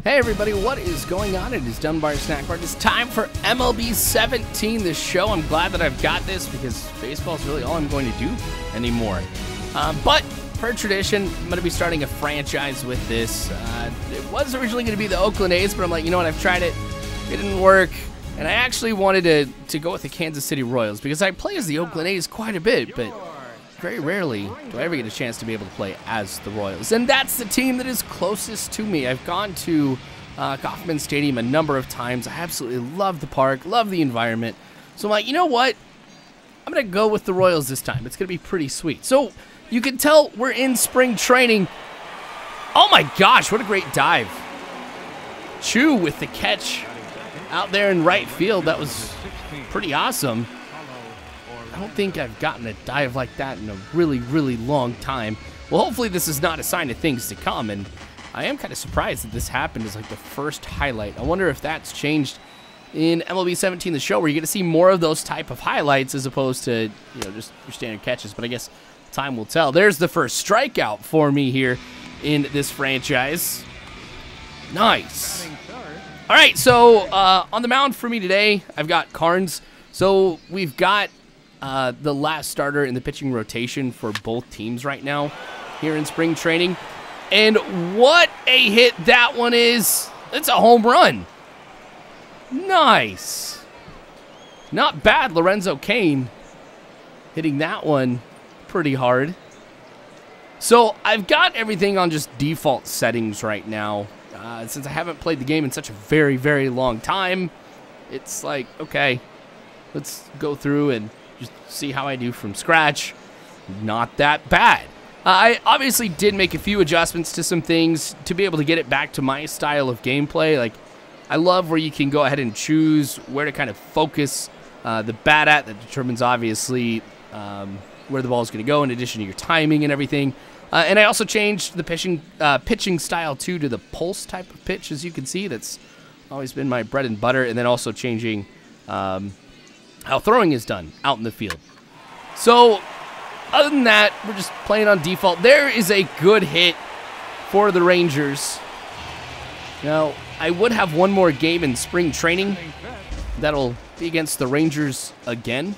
Hey everybody, what is going on? It is Dunbar Snack Bar. It's time for MLB 17, the show. I'm glad that I've got this because baseball is really all I'm going to do anymore. But per tradition, I'm going to be starting a franchise with this. It was originally going to be the Oakland A's, but I'm like, you know what, I've tried it. It didn't work. And I actually wanted to go with the Kansas City Royals because I play as the Oakland A's quite a bit, but very rarely do I ever get a chance to be able to play as the Royals. And that's the team that is closest to me. I've gone to Kauffman Stadium a number of times. I absolutely love the park, love the environment. So I'm like, you know what? I'm going to go with the Royals this time. It's going to be pretty sweet. So you can tell we're in spring training. Oh my gosh, what a great dive. Chu with the catch out there in right field. That was pretty awesome. I don't think I've gotten a dive like that in a really, really long time. Well, hopefully this is not a sign of things to come, and I am kind of surprised that this happened as like the first highlight. I wonder if that's changed in MLB 17, the show, where you're going to see more of those type of highlights as opposed to, you know, just your standard catches. But I guess time will tell. There's the first strikeout for me here in this franchise. Nice. All right, so on the mound for me today, I've got Carnes. So we've got the last starter in the pitching rotation for both teams right now here in spring training. And what a hit that one is. It's a home run. Nice. Not bad, Lorenzo Cain hitting that one pretty hard. So I've got everything on just default settings right now. Since I haven't played the game in such a very, very long time, it's like, okay, let's go through and just see how I do from scratch. Not that bad. I obviously did make a few adjustments to some things to be able to get it back to my style of gameplay. Like, I love where you can go ahead and choose where to kind of focus the bat at. That determines, obviously, where the ball is going to go in addition to your timing and everything. And I also changed the pitching style, too, to the pulse type of pitch, as you can see. That's always been my bread and butter. And then also changing how throwing is done out in the field. So, other than that, we're just playing on default. There is a good hit for the Rangers. Now, I would have one more game in spring training. That'll be against the Rangers again.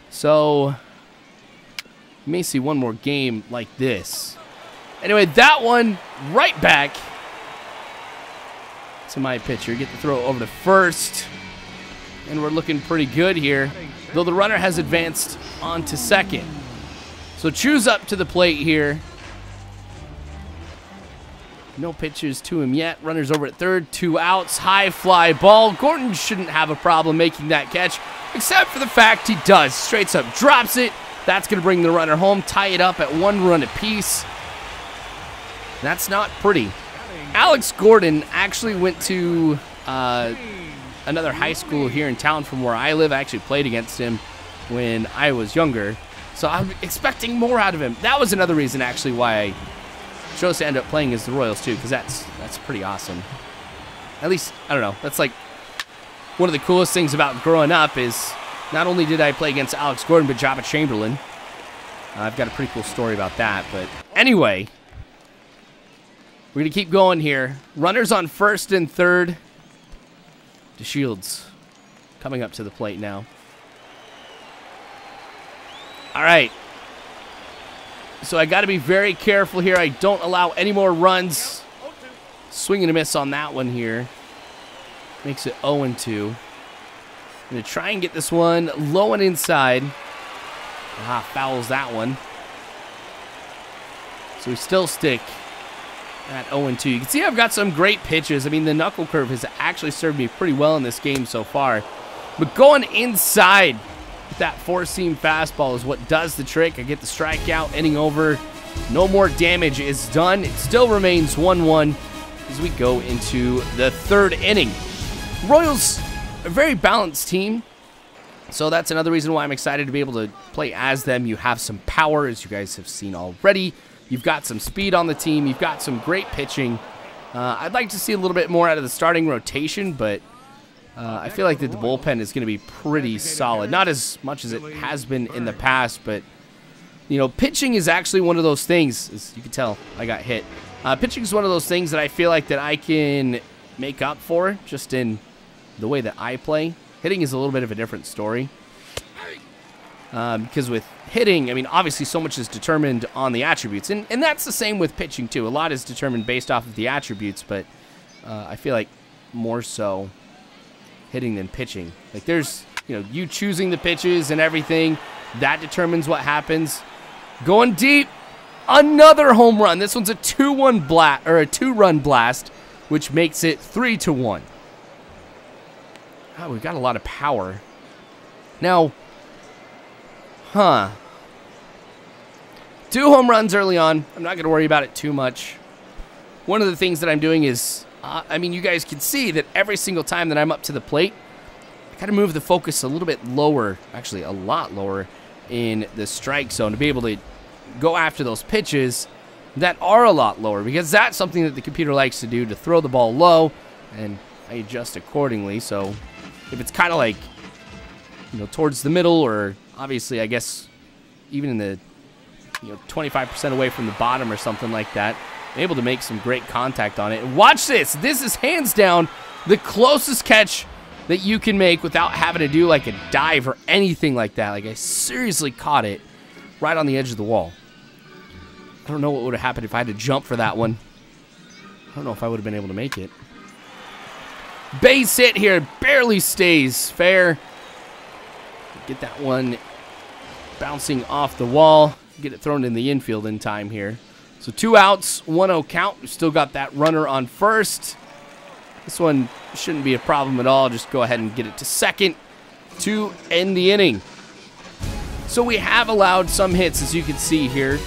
So, you may see one more game like this. Anyway, that one right back to my pitcher. Get the throw over to first. And we're looking pretty good here, though the runner has advanced on to second. So Chu's up to the plate here. No pitches to him yet. Runner's over at third, 2 outs, high fly ball. Gordon shouldn't have a problem making that catch, except for the fact he does. Straight up drops it. That's going to bring the runner home, tie it up at 1 run apiece. That's not pretty. Alex Gordon actually went to another high school here in town from where I live. I actually played against him when I was younger, so I'm expecting more out of him. That was another reason, actually, why I chose to end up playing as the Royals, too, because that's pretty awesome. At least, I don't know, that's like one of the coolest things about growing up is not only did I play against Alex Gordon, but Jabba Chamberlain. I've got a pretty cool story about that, but anyway, we're going to keep going here. Runners on first and third. DeShields coming up to the plate now. All right. So I got to be very careful here. I don't allow any more runs. Swing and a miss on that one here. Makes it 0-2. I'm going to try and get this one low and inside. Fouls that one. So we still stick at 0-2. You can see I've got some great pitches. I mean, the knuckle curve has actually served me pretty well in this game so far. But going inside with that four-seam fastball is what does the trick. I get the strikeout, inning over. No more damage is done. It still remains 1-1 as we go into the third inning. Royals, a very balanced team. So that's another reason why I'm excited to be able to play as them. You have some power, as you guys have seen already. You've got some speed on the team. You've got some great pitching. I'd like to see a little bit more out of the starting rotation, but I feel like that the bullpen is going to be pretty solid. Not as much as it has been in the past, but, you know, pitching is actually one of those things. As you can tell, I got hit Pitching is one of those things that I feel like that I can make up for just in the way that I play. Hitting is a little bit of a different story. Because with hitting, I mean, obviously so much is determined on the attributes. And that's the same with pitching, too. A lot is determined based off of the attributes, but I feel like more so hitting than pitching. Like, there's, you choosing the pitches and everything. That determines what happens. Going deep. Another home run. This one's a 2-1 blast, or a 2-run blast, which makes it 3-1. Oh, we've got a lot of power. Now, 2 home runs early on. I'm not going to worry about it too much. One of the things that I'm doing is, you guys can see that every single time that I'm up to the plate, I kind of move the focus a little bit lower, actually a lot lower in the strike zone to be able to go after those pitches that are a lot lower, because that's something that the computer likes to do, to throw the ball low, and I adjust accordingly. So if it's kind of like, towards the middle, or obviously I guess even in the 25% away from the bottom or something like that, I'm able to make some great contact on it. And watch this. This is hands down the closest catch that you can make without having to do like a dive or anything like that. Like, I seriously caught it right on the edge of the wall. I don't know what would have happened if I had to jump for that one. I don't know if I would have been able to make it. Base hit here, barely stays fair. Get that one bouncing off the wall. Get it thrown in the infield in time here. So 2 outs, 1-0 count. We've still got that runner on first. This one shouldn't be a problem at all. Just go ahead and get it to second to end the inning. So we have allowed some hits, as you can see here.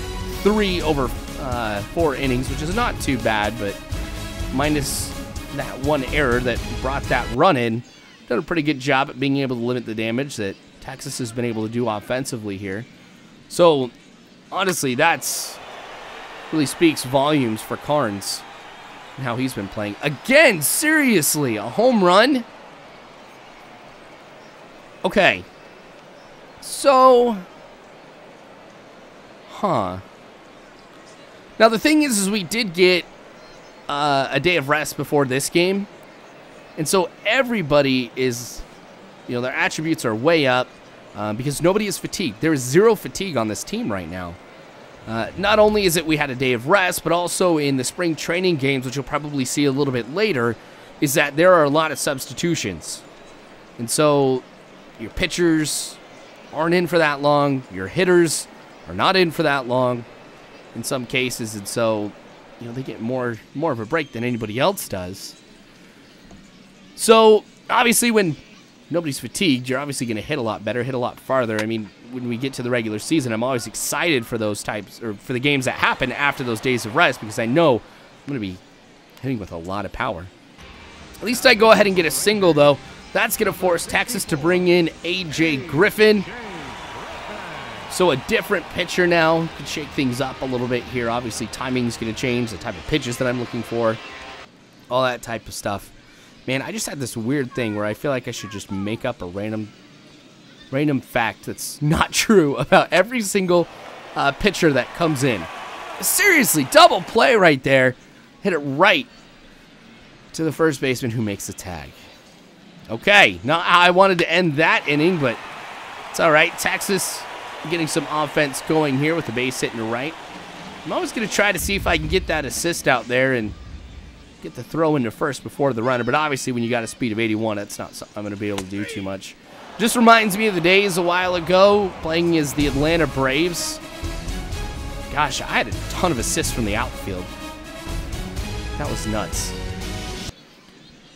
3 over 4 innings, which is not too bad, but minus that one error that brought that run in, done a pretty good job at being able to limit the damage that Texas has been able to do offensively here. So, honestly, that's really speaks volumes for Carnes and how he's been playing. Again, seriously, a home run? Okay. So, now, the thing is we did get a day of rest before this game. And so everybody is, their attributes are way up because nobody is fatigued. There is 0 fatigue on this team right now. Not only is it we had a day of rest, but also in the spring training games, which you'll probably see a little bit later, is that there are a lot of substitutions. And so your pitchers aren't in for that long. Your hitters are not in for that long in some cases. And so, they get more of a break than anybody else does. So, obviously, when nobody's fatigued, you're obviously going to hit a lot better, hit a lot farther. I mean, when we get to the regular season, I'm always excited for those types, or for the games that happen after those days of rest, because I know I'm going to be hitting with a lot of power. At least I go ahead and get a single, though. That's going to force Texas to bring in A.J. Griffin. So a different pitcher now. Could shake things up a little bit here. Obviously, timing's going to change, the type of pitches that I'm looking for, all that type of stuff. Man, I just had this weird thing where I feel like I should just make up a random fact that's not true about every single pitcher that comes in. Seriously, double play right there. Hit it right to the first baseman who makes the tag. Okay, not how I wanted to end that inning, but it's all right. Texas getting some offense going here with the base hit to right. I'm always going to try to see if I can get that assist out there and get the throw into first before the runner. But obviously, when you got a speed of 81, that's not something I'm going to be able to do too much. Just reminds me of the days a while ago playing as the Atlanta Braves. Gosh, I had a ton of assists from the outfield. That was nuts.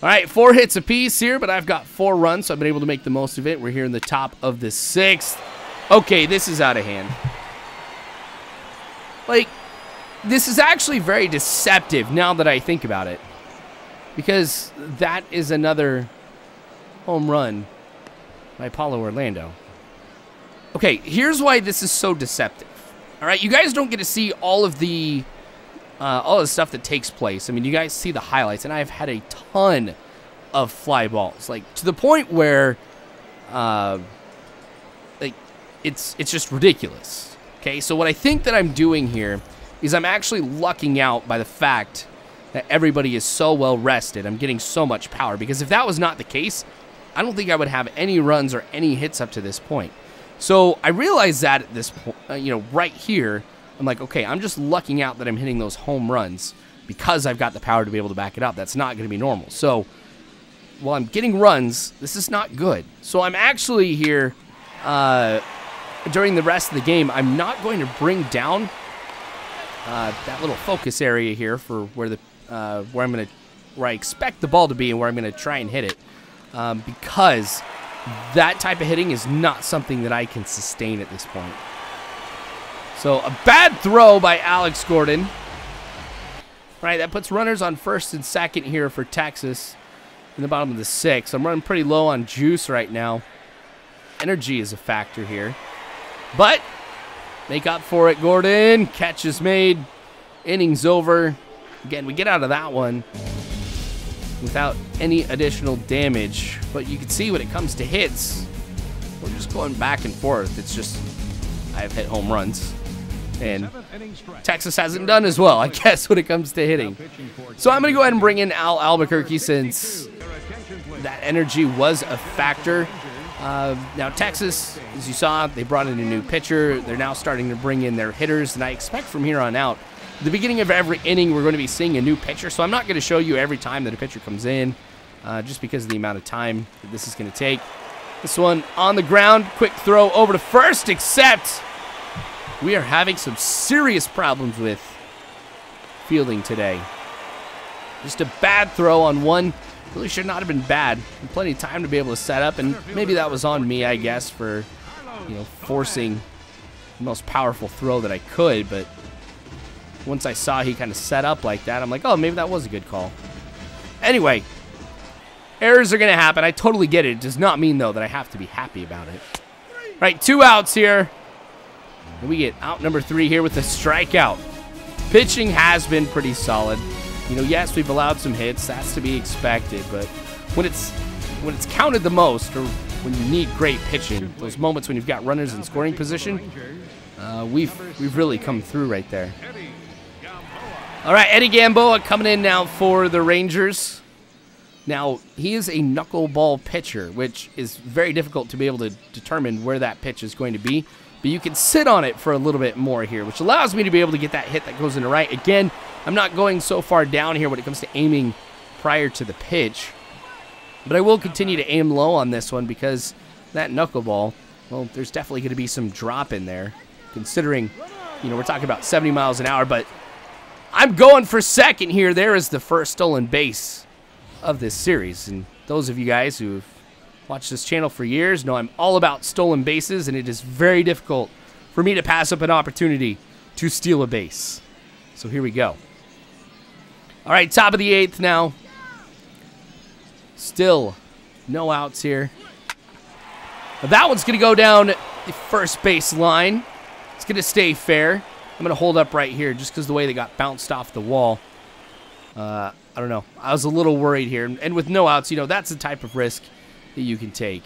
All right, 4 hits apiece here, but I've got 4 runs, so I've been able to make the most of it. We're here in the top of the 6th. Okay, this is out of hand. Like, this is actually very deceptive now that I think about it, because that is another home run by Paulo Orlando. Okay, here's why this is so deceptive. All right, you guys don't get to see all of the stuff that takes place. I mean, you guys see the highlights, and I've had a ton of fly balls, like to the point where, like, it's just ridiculous. Okay, so what I think that I'm doing here is I'm actually lucking out by the fact that everybody is so well rested. I'm getting so much power, because if that was not the case, I don't think I would have any runs or any hits up to this point. So I realized that at this point, right here, I'm like, okay, I'm just lucking out that I'm hitting those home runs because I've got the power to be able to back it up. That's not going to be normal. So while I'm getting runs, this is not good. So I'm actually here during the rest of the game, I'm not going to bring down that little focus area here for where I expect the ball to be and where I'm going to try and hit it, because that type of hitting is not something that I can sustain at this point. So a bad throw by Alex Gordon. All right, that puts runners on first and second here for Texas in the bottom of the 6th. I'm running pretty low on juice right now. Energy is a factor here. But make up for it, Gordon. Catch is made. Innings over. Again, we get out of that one without any additional damage. But you can see when it comes to hits, we're just going back and forth. It's just I've hit home runs. And Texas hasn't done as well, I guess, when it comes to hitting. So I'm going to go ahead and bring in Al Albuquerque since that energy was a factor. Now, Texas, as you saw, they brought in a new pitcher. They're now starting to bring in their hitters, and I expect from here on out, at the beginning of every inning, we're going to be seeing a new pitcher. So I'm not going to show you every time that a pitcher comes in, just because of the amount of time that this is going to take. This one on the ground, quick throw over to first, except we are having some serious problems with fielding today. Just a bad throw on one. Really should not have been bad. Plenty of time to be able to set up, and maybe that was on me, I guess, for forcing the most powerful throw that I could. But once I saw he kind of set up like that, I'm like, oh, maybe that was a good call. Anyway, errors are going to happen. I totally get it. It does not mean, though, that I have to be happy about it. Right, 2 outs here. And we get out number 3 here with a strikeout. Pitching has been pretty solid. Yes, we've allowed some hits. That's to be expected. But when it's counted the most, or when you need great pitching, those moments when you've got runners in scoring position, we've really come through right there. All right, Eddie Gamboa coming in now for the Rangers. Now, he is a knuckleball pitcher, which is very difficult to be able to determine where that pitch is going to be. But you can sit on it for a little bit more here, which allows me to be able to get that hit that goes into right. Again, I'm not going so far down here when it comes to aiming prior to the pitch. But I will continue to aim low on this one because that knuckleball, well, there's definitely going to be some drop in there, considering, we're talking about 70 miles an hour. But I'm going for second here. There is the first stolen base of this series. And those of you guys who have watched this channel for years know I'm all about stolen bases, and it is very difficult for me to pass up an opportunity to steal a base. So here we go. All right, top of the 8th now. Still no outs here. Now that one's going to go down the first base line. It's going to stay fair. I'm going to hold up right here just because the way they got bounced off the wall. I don't know. I was a little worried here. And with no outs, that's the type of risk that you can take.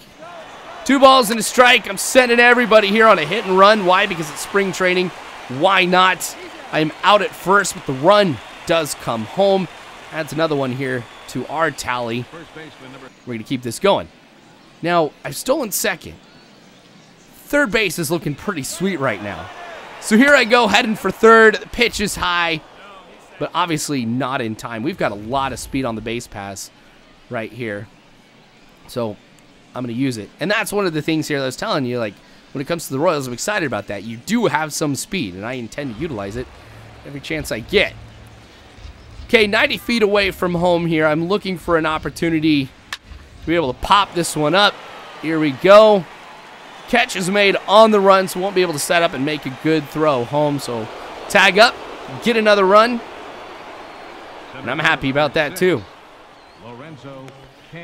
2 balls and a strike. I'm sending everybody here on a hit and run. Why? Because it's spring training. Why not? I'm out at first, but the run does come home. Adds another one here to our tally. We're going to keep this going. Now, I've stolen second. Third base is looking pretty sweet right now. So here I go, heading for third. The pitch is high, but obviously not in time. We've got a lot of speed on the base pass right here. So I'm going to use it. And that's one of the things here that I was telling you, like, when it comes to the Royals, I'm excited about that. You do have some speed, and I intend to utilize it every chance I get. Okay, 90 feet away from home here. I'm looking for an opportunity to be able to pop this one up. Here we go. Catch is made on the run, so won't be able to set up and make a good throw home. So tag up, get another run, and I'm happy about that too. All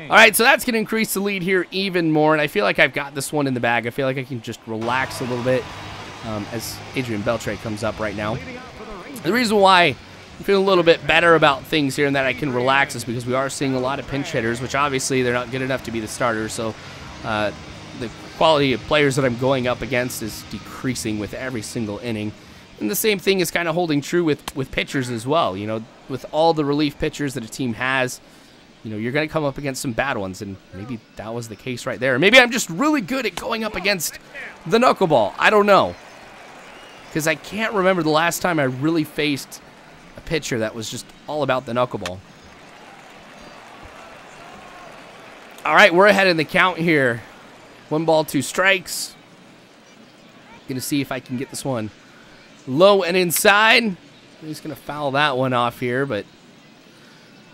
right, so that's going to increase the lead here even more, and I feel like I've got this one in the bag. I feel like I can just relax a little bit as Adrian Beltre comes up right now. The reason why I'm feeling a little bit better about things here and that I can relax is because we are seeing a lot of pinch hitters, which obviously they're not good enough to be the starters, so the quality of players that I'm going up against is decreasing with every single inning. And the same thing is kind of holding true with pitchers as well. You know, with all the relief pitchers that a team has, you know, you're going to come up against some bad ones, and maybe that was the case right there. Maybe I'm just really good at going up against the knuckleball. I don't know. Because I can't remember the last time I really faced a pitcher that was just all about the knuckleball. All right, we're ahead in the count here. 1 ball, 2 strikes. Going to see if I can get this one low and inside. He's going to foul that one off here, but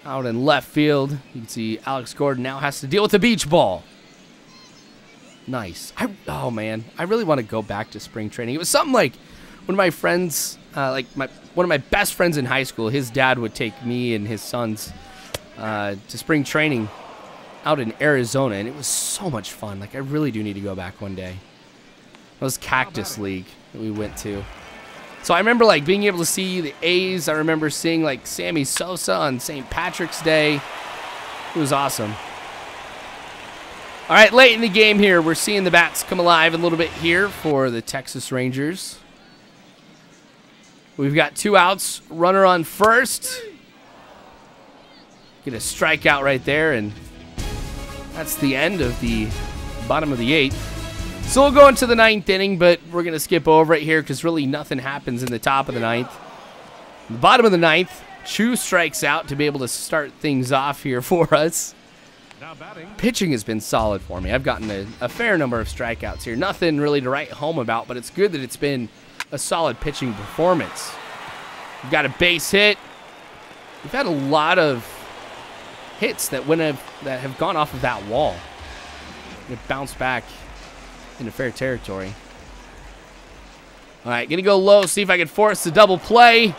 out in left field, you can see Alex Gordon now has to deal with the beach ball. Nice. Oh, man. I really want to go back to spring training. It was something like one of my friends, one of my best friends in high school, his dad would take me and his sons to spring training out in Arizona, and it was so much fun. Like, I really do need to go back one day. It was Cactus League that we went to. So I remember, like, being able to see the A's. I remember seeing, like, Sammy Sosa on St. Patrick's Day. It was awesome. All right, late in the game here, we're seeing the bats come alive a little bit here for the Texas Rangers. We've got 2 outs, runner on first. Get a strikeout right there, and that's the end of the bottom of the 8th. So we'll go into the 9th inning, but we're going to skip over it here because really nothing happens in the top of the 9th. The bottom of the 9th, Chu strikes out to be able to start things off here for us. Pitching has been solid for me. I've gotten a fair number of strikeouts here. Nothing really to write home about, but it's good that it's been a solid pitching performance. We've got a base hit. We've had a lot of hits that have gone off of that wall. It bounced back into fair territory. All right, gonna go low, see if I can force the double play.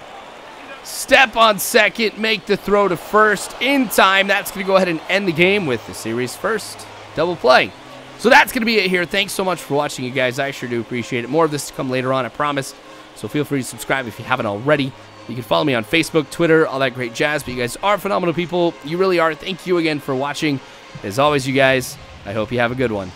Step on second, make the throw to first in time. That's gonna go ahead and end the game with the series first double play. So that's gonna be it here. Thanks so much for watching, you guys. I sure do appreciate it. More of this to come later on, I promise. So feel free to subscribe if you haven't already. You can follow me on Facebook, Twitter, all that great jazz. But you guys are phenomenal people. You really are. Thank you again for watching. As always, you guys, I hope you have a good one.